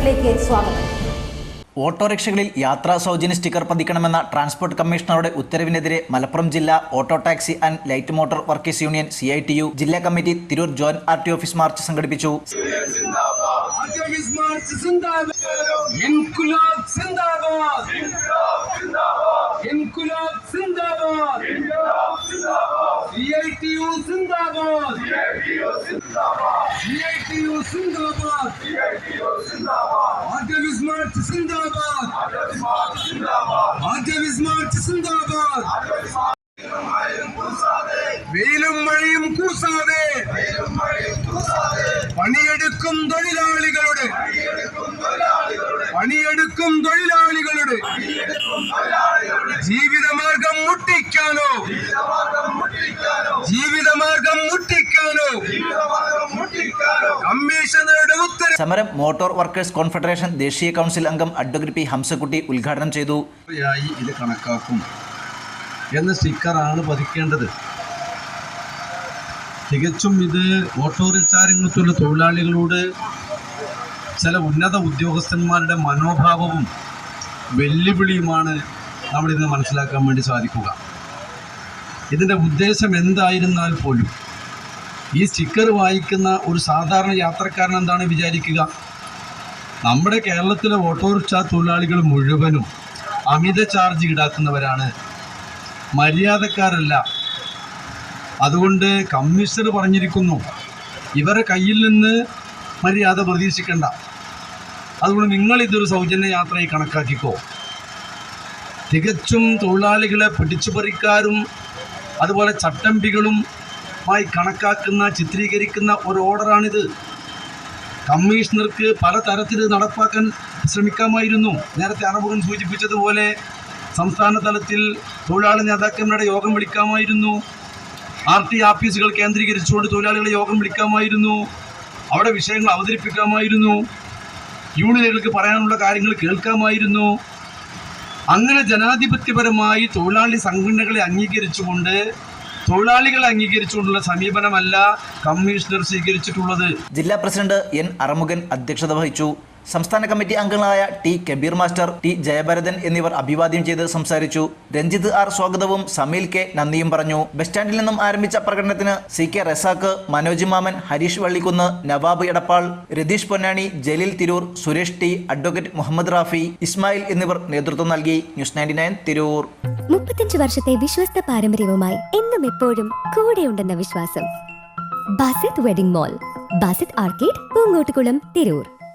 വാർത്തകളിലേക്ക് സ്വാഗതം. ഓട്ടോറിക്ഷകളിൽ യാത്രാ സൗജന്യ സ്റ്റിക്കർ പതിക്കണമെന്ന ട്രാൻസ്പോർട്ട് കമ്മീഷണറുടെ ഉത്തരവിനെതിരെ മലപ്പുറം ജില്ലാ auto taxi and light motor workers union CITU ജില്ലാ committee Tirur joint RT office March സംഘടിപ്പിച്ചു. വെയിലും മഴയും കൂസാതെ പണിയെടുക്കും തൊഴിലാളികളുടെ ജീവിതമാർഗം മുട്ടിക്കാനോ കമ്മീഷണറുടെ ഉത്തരവ്. സമരം മോട്ടോർ വർക്കേഴ്സ് കോൺഫെഡറേഷൻ ദേശീയ കൗൺസിൽ അംഗം അഡ്വക്കേറ്റ് P. ഹംസക്കുട്ടി ഉദ്ഘാടനം ചെയ്തു. ഇത് കണക്കാക്കും എന്ന സ്റ്റിക്കറാണ് പതിക്കേണ്ടത്. തികച്ചും ഇത് ഓട്ടോറിക്ഷ രംഗത്തുള്ള തൊഴിലാളികളോട് ചില ഉന്നത ഉദ്യോഗസ്ഥന്മാരുടെ മനോഭാവവും വെല്ലുവിളിയുമാണ് നമ്മളിന്ന് മനസ്സിലാക്കാൻ വേണ്ടി സാധിക്കുക. ഇതിൻ്റെ ഉദ്ദേശം എന്തായിരുന്നാൽ പോലും ഈ സ്റ്റിക്കർ വായിക്കുന്ന ഒരു സാധാരണ യാത്രക്കാരൻ എന്താണ് വിചാരിക്കുക? നമ്മുടെ കേരളത്തിലെ ഓട്ടോറിക്ഷ തൊഴിലാളികൾ മുഴുവനും അമിത ചാർജ് ഈടാക്കുന്നവരാണ്, മര്യാദക്കാരല്ല. അതുകൊണ്ട് കമ്മീഷണർ പറഞ്ഞിരിക്കുന്നു, ഇവരെ കയ്യിൽ നിന്ന് മര്യാദ പ്രതീക്ഷിക്കണ്ട, അതുകൊണ്ട് നിങ്ങളിതൊരു സൗജന്യ യാത്രയായി കണക്കാക്കിക്കോ. തികച്ചും തൊഴിലാളികളെ പിടിച്ചുപറിക്കാരും അതുപോലെ ചട്ടമ്പികളുമായി കണക്കാക്കുന്ന ചിത്രീകരിക്കുന്ന ഒരു ഓർഡറാണിത്. കമ്മീഷണർക്ക് പലതരത്തിൽ നടപ്പാക്കാൻ ശ്രമിക്കാമായിരുന്നു. നേരത്തെ അറബുകൻ സൂചിപ്പിച്ചതുപോലെ സംസ്ഥാന തലത്തിൽ തൊഴിലാളി നേതാക്കന്മാരുടെ യോഗം വിളിക്കാമായിരുന്നു. RT ഓഫീസുകൾ കേന്ദ്രീകരിച്ചുകൊണ്ട് തൊഴിലാളികളെ യോഗം വിളിക്കാമായിരുന്നു. അവിടെ വിഷയങ്ങൾ അവതരിപ്പിക്കാമായിരുന്നു. യൂണിയനുകൾക്ക് പറയാനുള്ള കാര്യങ്ങൾ കേൾക്കാമായിരുന്നു. അങ്ങനെ ജനാധിപത്യപരമായി തൊഴിലാളി സംഘടനകളെ തൊഴിലാളികളെ അംഗീകരിച്ചുകൊണ്ടുള്ള സമീപനമല്ല കമ്മീഷണർ സ്വീകരിച്ചിട്ടുള്ളത്. ജില്ലാ പ്രസിഡന്റ് N. അറമുഖൻ അധ്യക്ഷത വഹിച്ചു. സംസ്ഥാന കമ്മിറ്റി അംഗങ്ങളായ T. Kabir master, T. Jayabharathan എന്നിവർ അഭിവാദ്യം ചെയ്ത് സംസാരിച്ചു. രഞ്ജിത്ത് R. സ്വാഗതവും സമീൽ K. നന്ദിയും പറഞ്ഞു. ബസ് സ്റ്റാൻഡിൽ നിന്നും ആരംഭിച്ച പ്രകടനത്തിന് CK റസാഖ്, മനോജ് മാമൻ, ഹരീഷ് വള്ളിക്കുന്ന്, നവാബ് എടപ്പാൾ, രതീഷ് പൊന്നാണി, ജലീൽ തിരൂർ, സുരേഷ് T, അഡ്വക്കേറ്റ് മുഹമ്മദ് റാഫി, ഇസ്മായിൽ എന്നിവർ നേതൃത്വം നൽകി. ന്യൂസ് 99 തിരൂർ. 35 വർഷത്തെ വിശ്വസ്ത പാരമ്പര്യവുമായി എന്നും എപ്പോഴും കൂടെയുണ്ടെന്ന വിശ്വാസം. Basith wedding mall, Basith arcade, Poongottukulam, Tirur.